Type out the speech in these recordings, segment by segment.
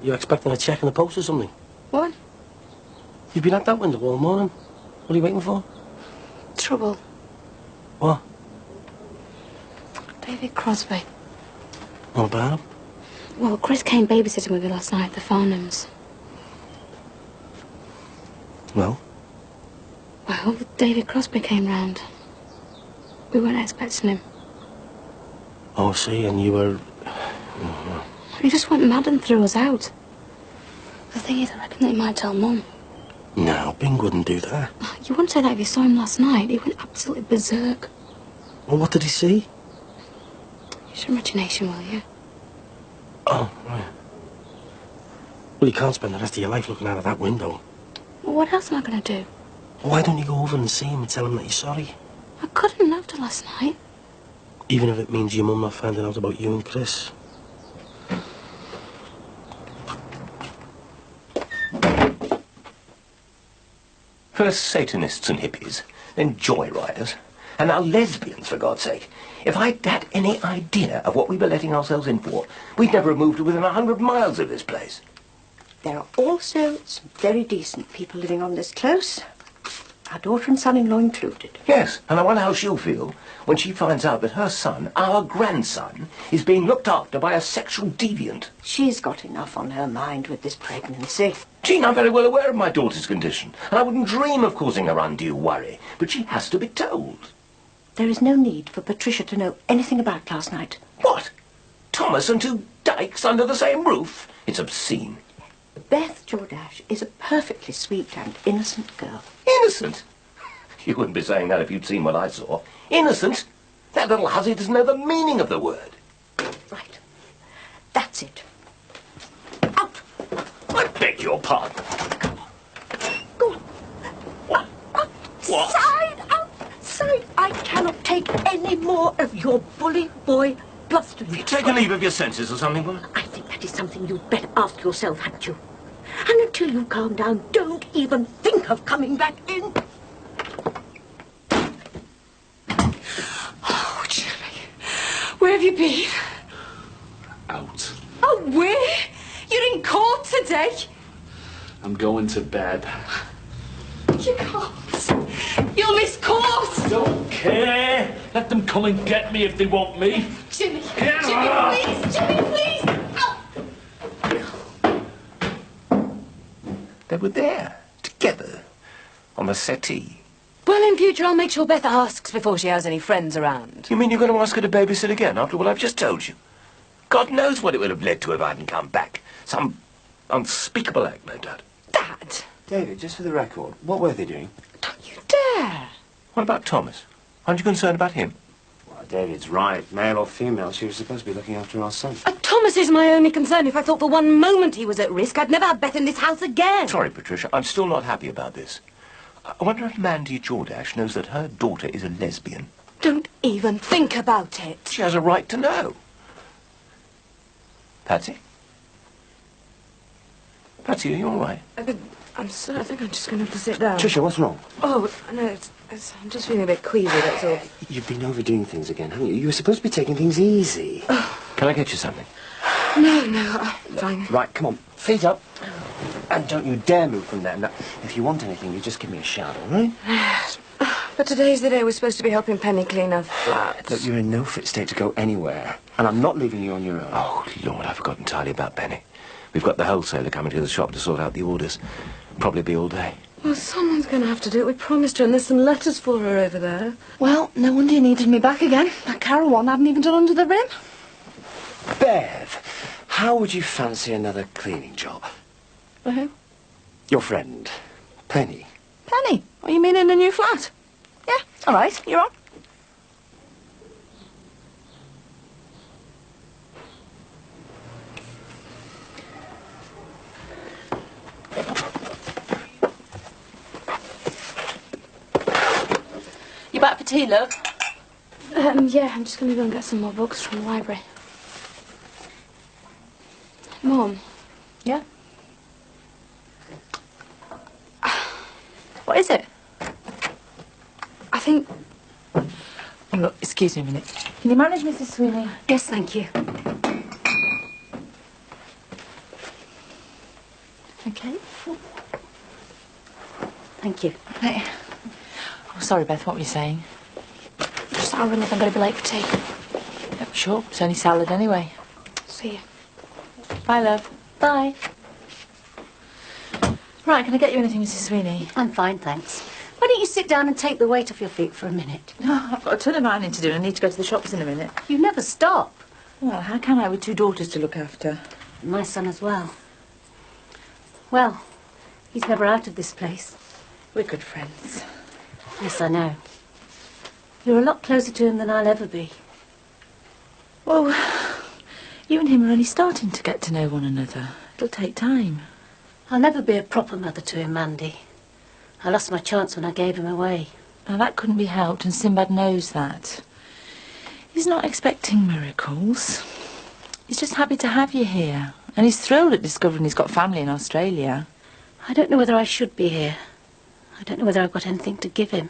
You expecting a check in the post or something? What? You've been at that window all morning. What are you waiting for? Trouble. What? David Crosby. What about him? Well, Chris came babysitting with me last night at the Farnhams. Well? Well, David Crosby came round. We weren't expecting him. Oh, see, and you were... He just went mad and threw us out. The thing is, I reckon that he might tell Mum. No, Bing wouldn't do that. You wouldn't say that if you saw him last night. He went absolutely berserk. Well, what did he see? Use your imagination, will you? Oh, right. Well, you can't spend the rest of your life looking out of that window. Well, what else am I going to do? Why don't you go over and see him and tell him that you're sorry? I couldn't after last night. Even if it means your mum not finding out about you and Chris. First Satanists and hippies, then joyriders, and now lesbians, for God's sake. If I'd had any idea of what we were letting ourselves in for, we'd never have moved to within 100 miles of this place. There are also some very decent people living on this close. Our daughter and son-in-law included. Yes, and I wonder how she'll feel when she finds out that her son, our grandson, is being looked after by a sexual deviant. She's got enough on her mind with this pregnancy. Jean, I'm very well aware of my daughter's condition, and I wouldn't dream of causing her undue worry, but she has to be told. There is no need for Patricia to know anything about last night. What? Thomas and two dykes under the same roof? It's obscene. Beth Jordache is a perfectly sweet and innocent girl. Innocent? You wouldn't be saying that if you'd seen what I saw. Innocent? That little hussy doesn't know the meaning of the word. Right. That's it. Out! I beg your pardon. Come on. Go on. What? What? Outside! Outside! I cannot take any more of your bully boy blustering. Have you taken leave of your senses or something, woman? I think that is something you'd better ask yourself, hadn't you? And until you calm down, don't even think of coming back in. Oh, Jimmy. Where have you been? Out. Oh, where? You're in court today. I'm going to bed. You can't. You'll miss court. Don't care. Let them come and get me if they want me. Jimmy. Jimmy, please. Jimmy, please. Ow. They were there, together, on the settee. Well, in future, I'll make sure Beth asks before she has any friends around. You mean you're going to ask her to babysit again after what I've just told you? God knows what it would have led to if I hadn't come back. Some unspeakable act, no doubt. Dad! David, just for the record, what were they doing? Don't you dare! What about Thomas? Aren't you concerned about him? Well, David's right. Male or female, she was supposed to be looking after our son. Thomas is my only concern. If I thought for one moment he was at risk, I'd never have Beth in this house again. Sorry, Patricia, I'm still not happy about this. I wonder if Mandy Jordache knows that her daughter is a lesbian. Don't even think about it. She has a right to know. Patsy? Patsy, are you all right? I'm sorry, I think I'm just going to have to sit down. Tricia, what's wrong? Oh, no, I'm just feeling a bit queasy, that's all. You've been overdoing things again, haven't you? You were supposed to be taking things easy. Can I get you something? No, I'm fine. Right, come on, feet up. And don't you dare move from there. Now, if you want anything, you just give me a shout, all right? But today's the day we're supposed to be helping Penny clean her flat. Look, you're in no fit state to go anywhere. And I'm not leaving you on your own. Oh, Lord, I forgot entirely about Penny. We've got the wholesaler coming to the shop to sort out the orders. Probably be all day. Well, someone's going to have to do it. We promised her, and there's some letters for her over there. Well, no wonder you needed me back again. That Carol one hadn't even done under the rim. Bev, how would you fancy another cleaning job? For who? Your friend, Penny. Penny. What, you mean in a new flat? Yeah, all right, you're on. You back for tea, love? Yeah, I'm just going to go and get some more books from the library. Mum. Yeah? What is it? I think... Oh, look, excuse me a minute. Can you manage, Mrs. Sweeney? Yes, thank you. Okay. Thank you. Hey. Oh, sorry, Beth, what were you saying? Just I'll run if I'm going to be late for tea. Yep, sure. It's only salad anyway. See you. Bye, love. Bye. Right, can I get you anything, Mrs. Sweeney? I'm fine, thanks. Why don't you sit down and take the weight off your feet for a minute? Oh, I've got a ton of ironing to do and I need to go to the shops in a minute. You never stop. Well, how can I with 2 daughters to look after? My son as well. Well, he's never out of this place. We're good friends. Yes, I know. You're a lot closer to him than I'll ever be. Well, you and him are only starting to get to know one another. It'll take time. I'll never be a proper mother to him, Mandy. I lost my chance when I gave him away. Now, that couldn't be helped, and Sinbad knows that. He's not expecting miracles. He's just happy to have you here. And he's thrilled at discovering he's got family in Australia. I don't know whether I should be here. I don't know whether I've got anything to give him.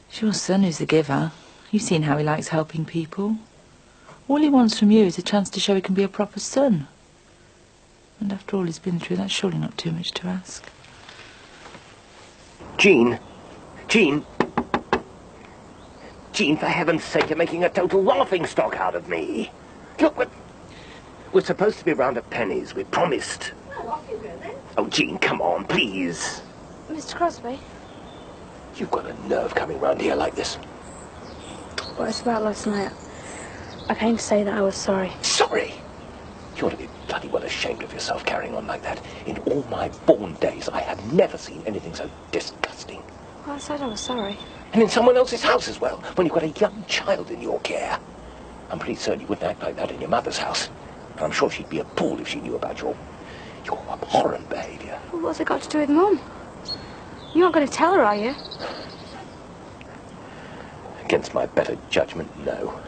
It's your son who's the giver. You've seen how he likes helping people. All he wants from you is a chance to show he can be a proper son. And after all he's been through, that's surely not too much to ask. Jean! Jean! Jean, for heaven's sake, you're making a total laughingstock out of me. Look, we're supposed to be round at Penny's. We promised. Oh, Jean, come on, please. Mr. Crosby? You've got a nerve coming round here like this. Well, it's about last night. I came to say that I was sorry. Sorry? You ought to be bloody well ashamed of yourself carrying on like that. In all my born days, I have never seen anything so disgusting. Well, I said I was sorry. And in someone else's house as well, when you've got a young child in your care. I'm pretty certain you wouldn't act like that in your mother's house. And I'm sure she'd be appalled if she knew about your abhorrent behaviour. Well, what's it got to do with Mum? You're not going to tell her, are you? Against my better judgment, no.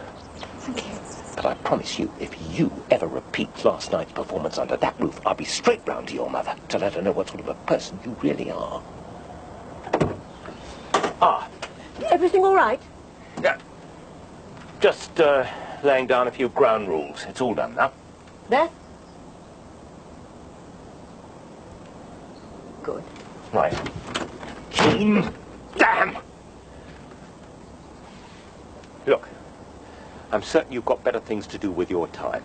Thank you. But I promise you, if you ever repeat last night's performance under that roof, I'll be straight round to your mother to let her know what sort of a person you really are. Ah. Everything all right? Yeah. Just, laying down a few ground rules. It's all done now. There? Good. Right. Jean! Damn! Look, I'm certain you've got better things to do with your time.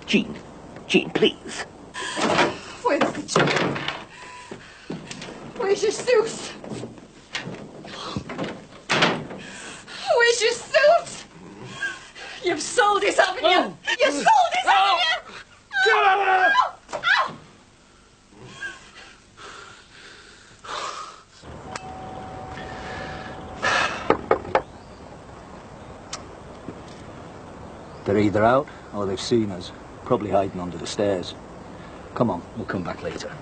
Jean, please. Where's the chicken? Where's your suit? Where's your suit? You've sold it, haven't you? You sold it, haven't you? Ow! Ow! They're either out or they've seen us. Probably hiding under the stairs. Come on, we'll come back later.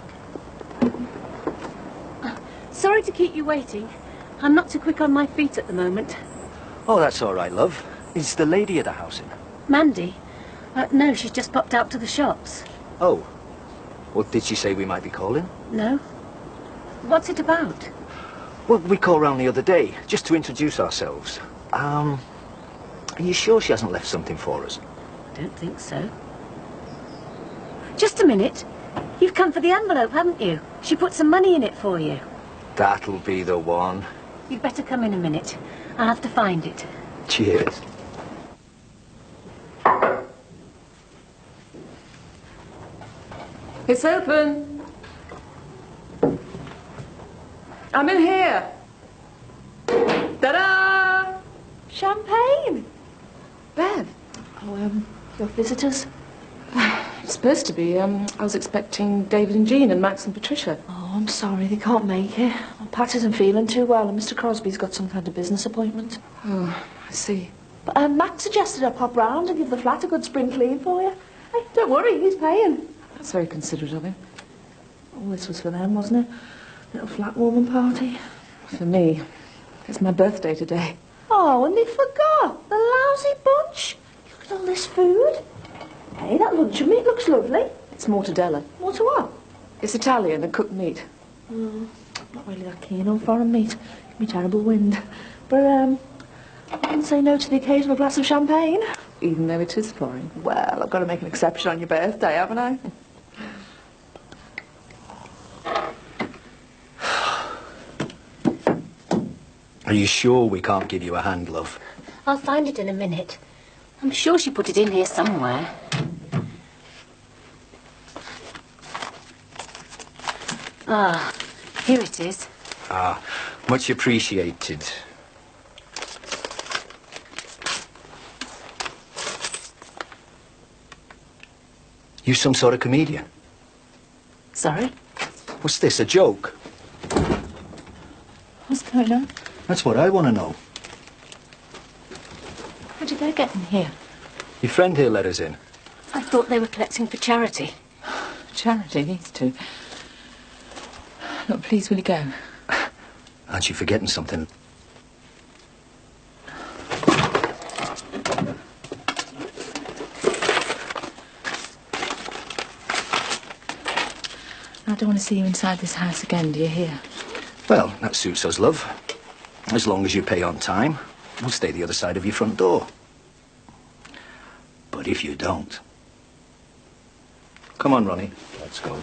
Sorry to keep you waiting. I'm not too quick on my feet at the moment. Oh, that's all right, love. Is the lady at the house in? Mandy? No, she's just popped out to the shops. Oh. What did she say we might be calling? No? What's it about? Well, we called round the other day, just to introduce ourselves. Are you sure she hasn't left something for us? I don't think so. Just a minute. You've come for the envelope, haven't you? She put some money in it for you. That'll be the one. You'd better come in a minute. I'll have to find it. Cheers. It's open. I'm in here. Ta-da! Champagne! Bev. Oh, your visitors? It's supposed to be. I was expecting David and Jean and Max and Patricia. Oh, I'm sorry, they can't make it. Pat isn't feeling too well and Mr. Crosby's got some kind of business appointment. Oh, I see. But Max suggested I pop round and give the flat a good spring clean for you. Hey, don't worry, he's paying. That's very considerate of him. All this was for them, wasn't it? Little flat warming party. For me. It's my birthday today. Oh, and they forgot. The lousy bunch. Look at all this food. Hey, that luncheon meat looks lovely. It's mortadella. What to what? It's Italian and cooked meat. I'm not really that keen on foreign meat. Give me terrible wind. But, I wouldn't say no to the occasional glass of champagne. even though it is foreign. Well, I've got to make an exception on your birthday, haven't I? Are you sure we can't give you a hand glove? I'll find it in a minute. I'm sure she put it in here somewhere. Ah, here it is. Ah, much appreciated. You some sort of comedian? Sorry? What's this, a joke? What's going on? That's what I want to know. How did they get in here? Your friend here let us in. I thought they were collecting for charity. Charity, these two. Look, please, will you go? Aren't you forgetting something? I don't want to see you inside this house again, do you hear? Well, that suits us, love. As long as you pay on time, we'll stay the other side of your front door. But if you don't... Come on, Ronnie. Let's go.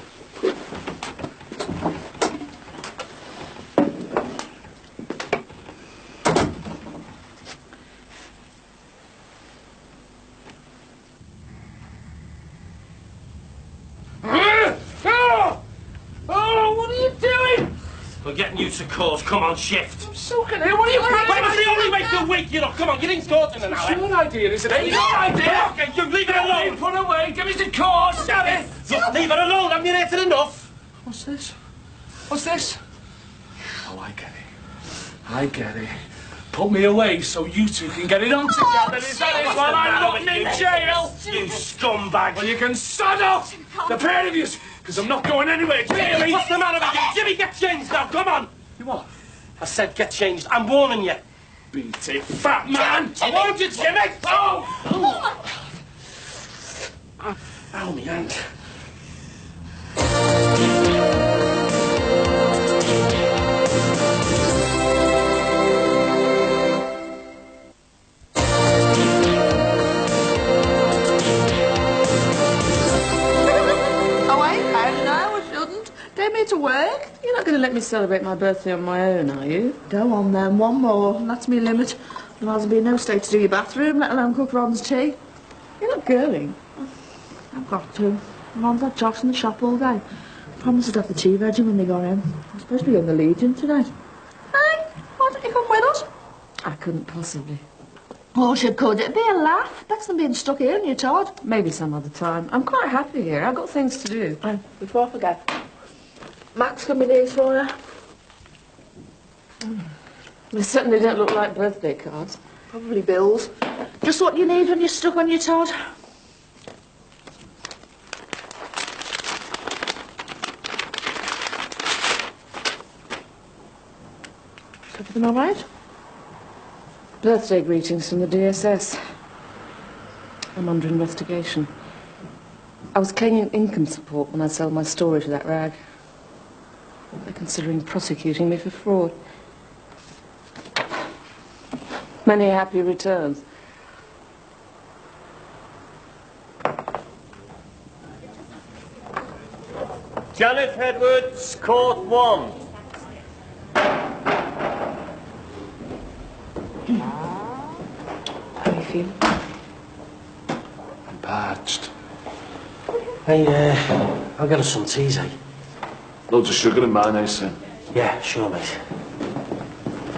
We're getting you to court. Come on, shift. I'm soaking here. What are you doing? Well, it's the only way to wake you up. Come on, get in court in an hour. It's your idea, isn't it? It's your idea. Okay, you leave it alone. Put away. Give me the court. Shut it. Look, leave it alone. Haven't you answered enough? What's this? What's this? Oh, I get it. I get it. Put me away so you two can get it on together. Is that it? While I'm not in jail. You scumbag. Well, you can sod off. The pair of you. Because I'm not going anywhere. Jimmy! What's the matter with you? Jimmy, get changed now. Come on. You what? I said get changed. I'm warning you. Beat it, fat man! Jimmy. I want you, Jimmy! Oh! Ow, me hand. Take me to work. You're not going to let me celebrate my birthday on my own, are you? Go on then, one more. That's me limit. Otherwise I'll be in no state to do your bathroom, let alone cook Ron's tea. You're not going. I've got to. Ron's had jocks in the shop all day. Promised to have the tea ready when they got in. I'm supposed to be in the Legion tonight. Hey, why don't you come with us? I couldn't possibly. Oh, you could. It'd be a laugh. Better than being stuck here in your Todd. Maybe some other time. I'm quite happy here. I've got things to do. And before I forget, Max can be these for you. They certainly don't look like birthday cards. Probably bills. Just what you need when you're stuck on your Todd. Is everything all right? Birthday greetings from the DSS. I'm under investigation. I was claiming income support when I sold my story to that rag. They're considering prosecuting me for fraud. Many happy returns. Janet Edwards, Court 1. How do you feel? I'm parched. Hey, I'll get us some teas, eh? Loads of sugar and mayonnaise, sir. Yeah, sure, mate.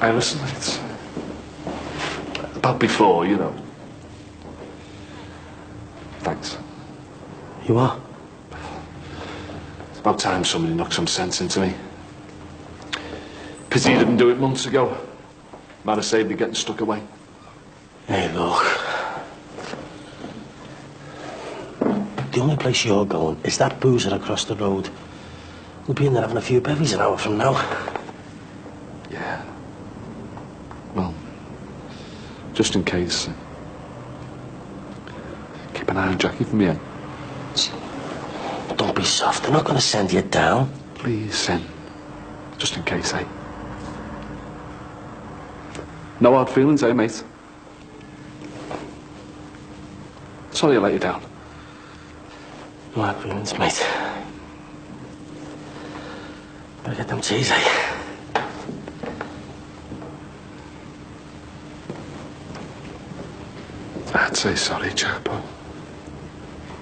Hey, listen, mate. About before, you know. Thanks. You are? It's about time somebody knocked some sense into me. Pity you didn't do it months ago. Might have saved me getting stuck away. Hey, look. The only place you're going is that boozer across the road. We'll be in there having a few bevies an hour from now. Yeah. Well, just in case. Keep an eye on Jackie for me, eh? Don't be soft. They're not going to send you down. Please, Sen. Just in case, eh? No hard feelings, eh, mate? Sorry I let you down. No hard feelings, mate. Better get them cheese, eh? I'd say sorry, chap, but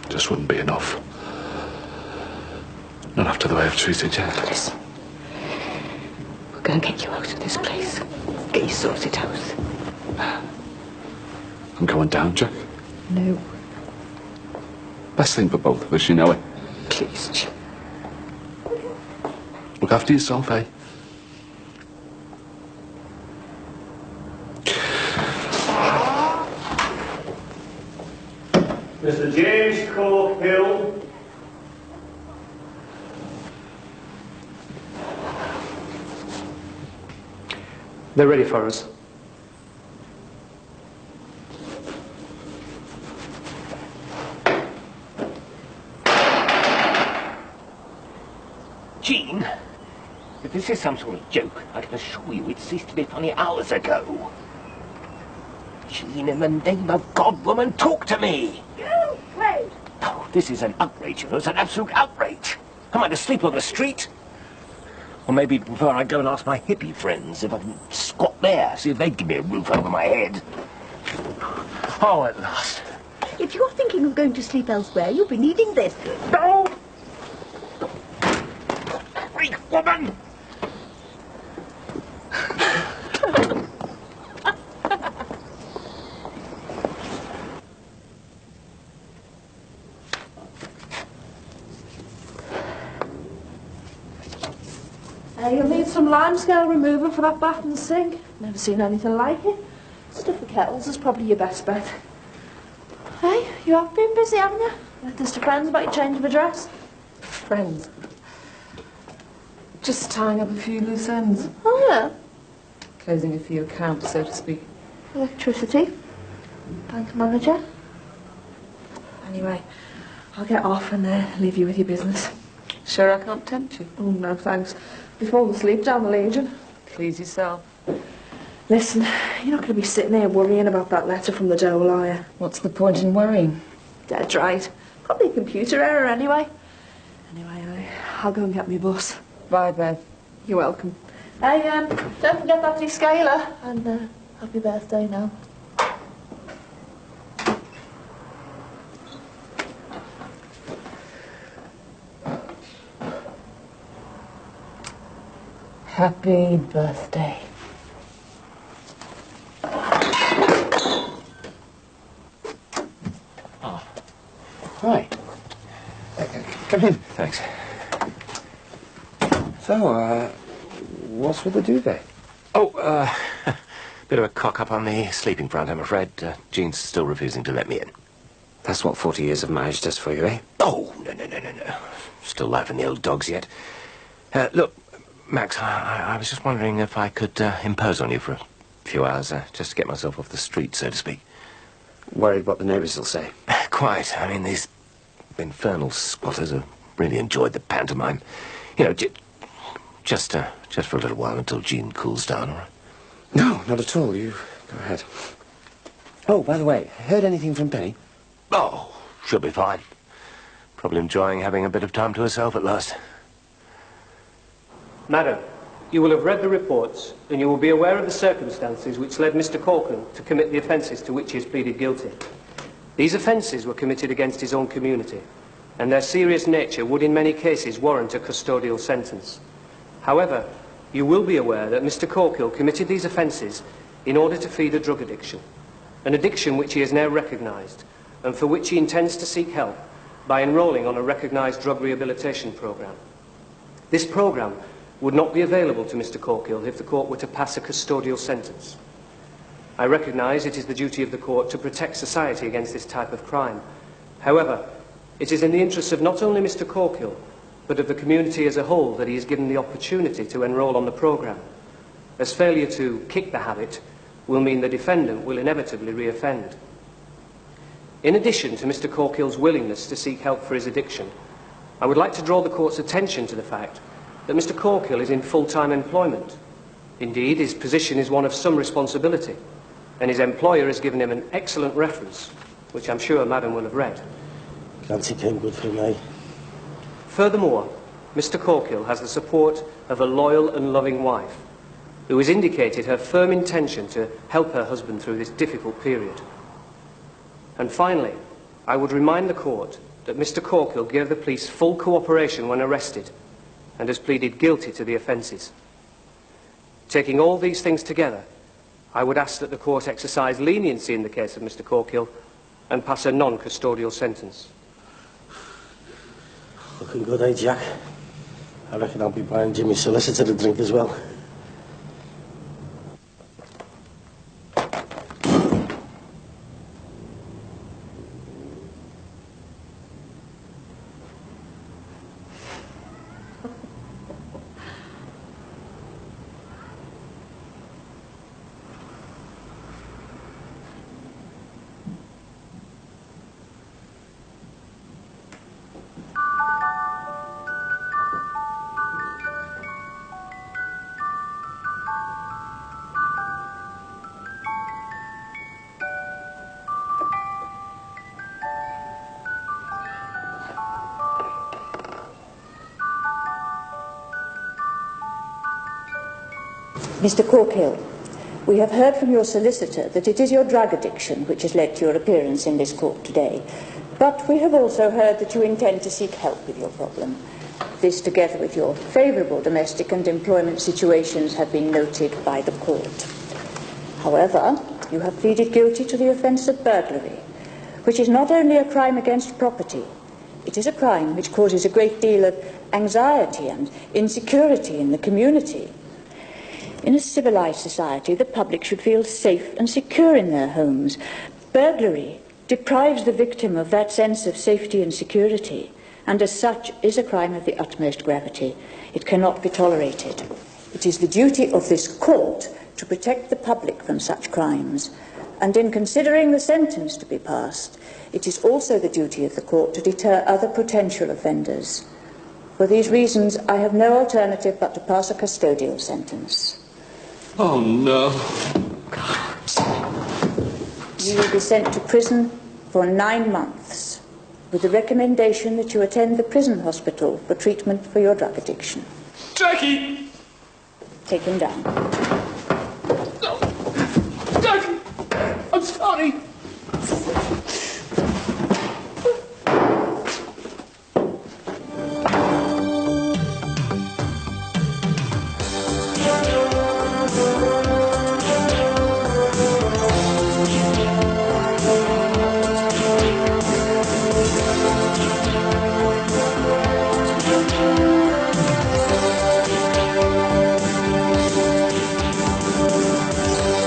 just wouldn't be enough. Not after the way I've treated you. Listen. We're going to get you out of this place. Get you sorted out. I'm going down, Jack. No. Best thing for both of us, you know it. Please, Jim. Look after yourself, eh? Mr. James Corkhill. They're ready for us. Jean, if this is some sort of joke, I can assure you it ceased to be funny hours ago. Jean, in the name of God, woman, talk to me! You played! Oh, this is an outrage, you know, it's an absolute outrage. Am I to sleep on the street? Or maybe before I go and ask my hippie friends if I can squat there, see if they'd give me a roof over my head. Oh, at last. If you're thinking of going to sleep elsewhere, you'll be needing this. No! Freak woman! You'll need some limescale remover for that bath and sink. Never seen anything like it. Stuff for kettles is probably your best bet. Hey, you have been busy, haven't you? Left this to friends about your change of address? Friends? Just tying up a few loose ends. Oh, yeah? Closing a few accounts, so to speak. Electricity. Bank manager. Anyway, I'll get off and leave you with your business. Sure I can't tempt you? Oh, no, thanks. We've fallen asleep down the Legion. Please yourself. Listen, you're not going to be sitting here worrying about that letter from the Dole, are you? What's the point in worrying? Dead right. Probably a computer error anyway. Anyway, I'll go and get my bus. Bye, Bev. You're welcome. Hey, don't forget that descaler. And happy birthday now. Happy birthday. Oh. Hi. Come in. Thanks. So, what's with the duvet? Oh, bit of a cock-up on the sleeping front, I'm afraid. Jean's still refusing to let me in. That's what 40 years of marriage does for you, eh? Oh, no. Still laughing the old dogs yet. Look, Max, I was just wondering if I could impose on you for a few hours, just to get myself off the street, so to speak. Worried what the neighbours will say? Quite. I mean, these infernal squatters have really enjoyed the pantomime. You know, just for a little while until Jean cools down, all right? No, not at all. You go ahead. Oh, by the way, heard anything from Penny? Oh, she'll be fine. Probably enjoying having a bit of time to herself at last. Madam, you will have read the reports and you will be aware of the circumstances which led Mr. Corcoran to commit the offences to which he has pleaded guilty. These offences were committed against his own community, and their serious nature would in many cases warrant a custodial sentence. However, you will be aware that Mr. Corkill committed these offences in order to feed a drug addiction, an addiction which he has now recognised, and for which he intends to seek help by enrolling on a recognised drug rehabilitation programme. This programme would not be available to Mr. Corkill if the court were to pass a custodial sentence. I recognise it is the duty of the court to protect society against this type of crime. However, it is in the interests of not only Mr. Corkill, but of the community as a whole that he is given the opportunity to enrol on the programme, as failure to kick the habit will mean the defendant will inevitably reoffend. In addition to Mr. Corkill's willingness to seek help for his addiction, I would like to draw the court's attention to the fact that Mr. Corkill is in full-time employment. Indeed, his position is one of some responsibility, and his employer has given him an excellent reference. which I'm sure Madam will have read. Clancy came good for me. Furthermore, Mr. Corkill has the support of a loyal and loving wife, who has indicated her firm intention to help her husband through this difficult period. And finally, I would remind the court that Mr. Corkill gave the police full cooperation when arrested and has pleaded guilty to the offences. Taking all these things together, I would ask that the court exercise leniency in the case of Mr. Corkill and pass a non-custodial sentence. Looking good, eh, Jack? I reckon I'll be buying Jimmy's solicitor a drink as well. Mr. Corkill, we have heard from your solicitor that it is your drug addiction which has led to your appearance in this court today. But we have also heard that you intend to seek help with your problem. This, together with your favourable domestic and employment situations, have been noted by the court. However, you have pleaded guilty to the offence of burglary, which is not only a crime against property, it is a crime which causes a great deal of anxiety and insecurity in the community. In a civilised society, the public should feel safe and secure in their homes. Burglary deprives the victim of that sense of safety and security, and as such is a crime of the utmost gravity. It cannot be tolerated. It is the duty of this court to protect the public from such crimes, and in considering the sentence to be passed, it is also the duty of the court to deter other potential offenders. For these reasons, I have no alternative but to pass a custodial sentence. Oh, no. You will be sent to prison for 9 months, with the recommendation that you attend the prison hospital for treatment for your drug addiction. Jackie! Take him down.